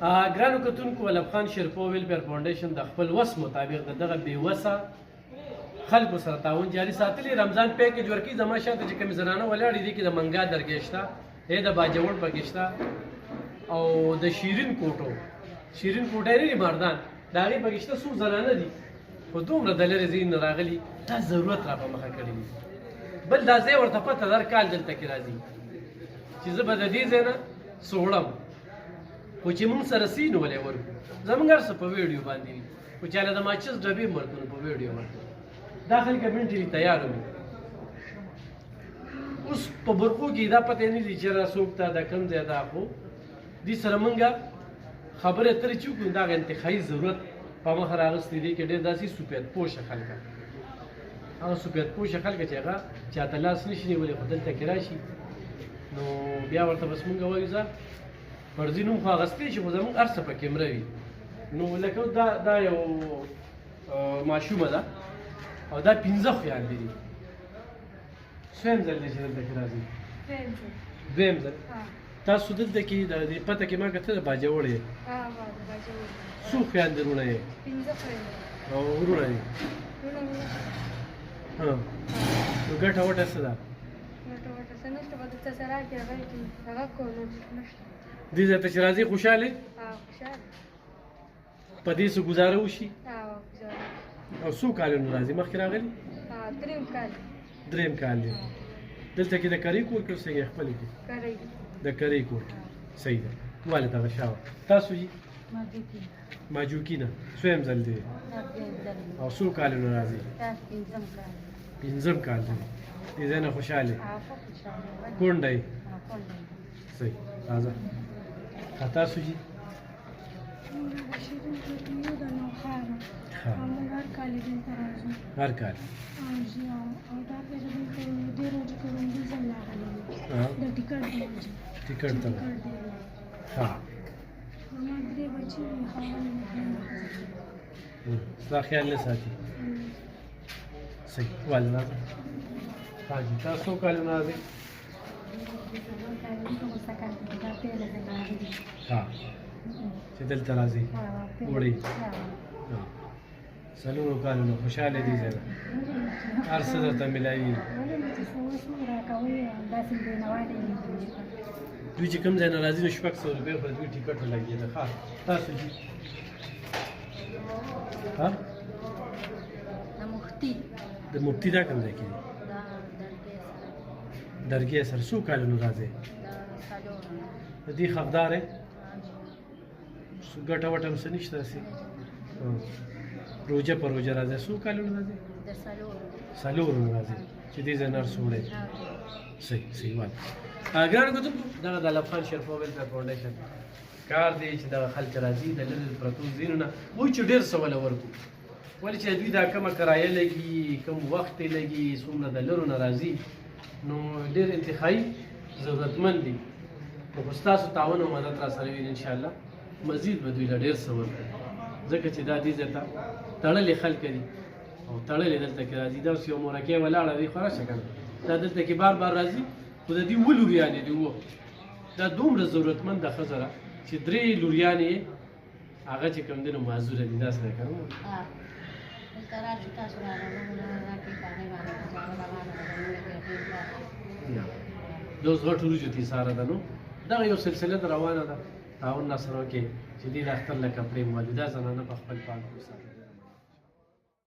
ګرانو کتونکو ولب خان شیرپو ویلفیر فاونډیشن د خپل وس مطابق د دغه بېوسه خلکو سره تعاون جاري ساتلی. رمضان پیکج ورکوي. زما شاته چې کومې زنانه ولاړې دي کې د منګا درګۍ شته، د باجوړ پکې شته او د شیرین کوټو یې نه دي مردان د هغې پکې شته. څو زنانه دي خو دومره د لرې ځای نه راغلي، دا ضرورت را په مخه کړي دي. بل دا ځای ورته پته هر کال دلته کې راځي چې زه به د دې ځای نه څه وړم، خو چې مونږ سره سي نو ولې ورکو. زمونږ هر څه په ویډیو باندې وي، خو چاله د ماچس ډبې هم ورکو په ویډیو باندې. دا خلک منټلي تیار وي. اوس په برقو کې دا پته نه دي چې را څوک ته د کوم ځای دا، خو دې سره مونږ خبرې اترې چې وکړو. دغه انتخابي ضرورت په مخه راغستې دي کې ډېر داسې سپید پوشه خلک، هغه سپید پوشه خلک چې هغه چاته لاس نشي نیولی، خو دلته کې راشي نو بیا ورته بس مونږ وایو ځه فرضي نوم خو اخیستی شي، خو زموږ هر څه پکې مره وي. نو لکه دا یو ماشومه ده او دا 15 خویندې دي. څویم ځل دی چې دلته کې راځي؟ دویم ځل. تاسو دلته کې د دې پته کې ما کتل باجوړ یې؟ څو خویندې وروڼه یې؟ 15 خویندې او وروڼه یې؟ نو ګټه وټه څه ده؟ ګټه وټه څه نشته، به درته سره راکړي هغه کې هغه کوو نشته. دې ځای ته چې راځي خوشحالې؟ خوشحاله. په دې څه ګزاره وشي؟ ګزاره. او څو کالونه راځي مخکې راغلي؟ درېیم کال دی. دلته کې د کرۍ کور کې اوسېږي خپلې کې؟ د کرۍ کور کې. صحیح ده. والد هغه شاوه. تاسو یې؟ ماجوکینه. څویم ځل دی؟ او څو کالونه راځي؟ 5م کال دی. دې ځای نه خوشحاله؟ کونډه یې؟ صحیح. راځه. تاسو یې؟ هر کال. ټیکټ ته. ها. ستا خیال نه ساتي. صحیح. والد راځه. حاجي تاسو څو کالونه راځئ؟ ها. چې دلته راځي وړي. څلورو کالونو خوشحاله دي ځای هر څه درته میلاوي. دوی چې کوم ځای نه راځي نو 600 روپۍ خو د دوی ټیکټ لګېده. ښه. تاسو چې د مفتي دا کوم ځای کې دی؟ درګۍ سره. څو کالونو راځئ؟ د دې حقدار یې؟ ګټه وټه هم څه نشته داسې؟ روژه په روژه راځي. څو کالونو راځي؟ څلورونو راځي چې دې ځای نه هر څه وړی. صحیح وایي. ګرانو کتونکو دغه د ولب خان شیرپو ویلفیر فاونډیشن کار دی چې دغه خلک راځي د لرې پرتو ځایونو نه، وایي چې ډېر څه وله ورکړو، ولې چې دوی دا کومه کرایه لګي، کوم وخت یې لګي، څومره د لرو نه راځي، نو ډېر انتخابي ضرورتمند دي. نو خو ستاسو تعاون او مدد را سره وي انشاءالله مزید به دوی له ډېر څه ورکړي، ځکه چې دا دې ځای ته تړلې خلک دي او تړلې دلته کې راځي. دا اوس یو مورکۍ ولاړه دی خو راشه که نه، دا دلته کې بار بار راځي، خو د دې 7 لوریانې دي. دا دومره ضرورتمنده ښځه ده چې 3 لوریانې یې هغه چې کوم دی نو معذوره دي. داسې ده که نه؟ د اوس غټ وریجو تیساره ده. نو دغه یو سلسله ده روانه ده، تعاون راسره وکړئ چې دې د اختر له کپړې موالي دا زنانه په خپل پاک وساتي.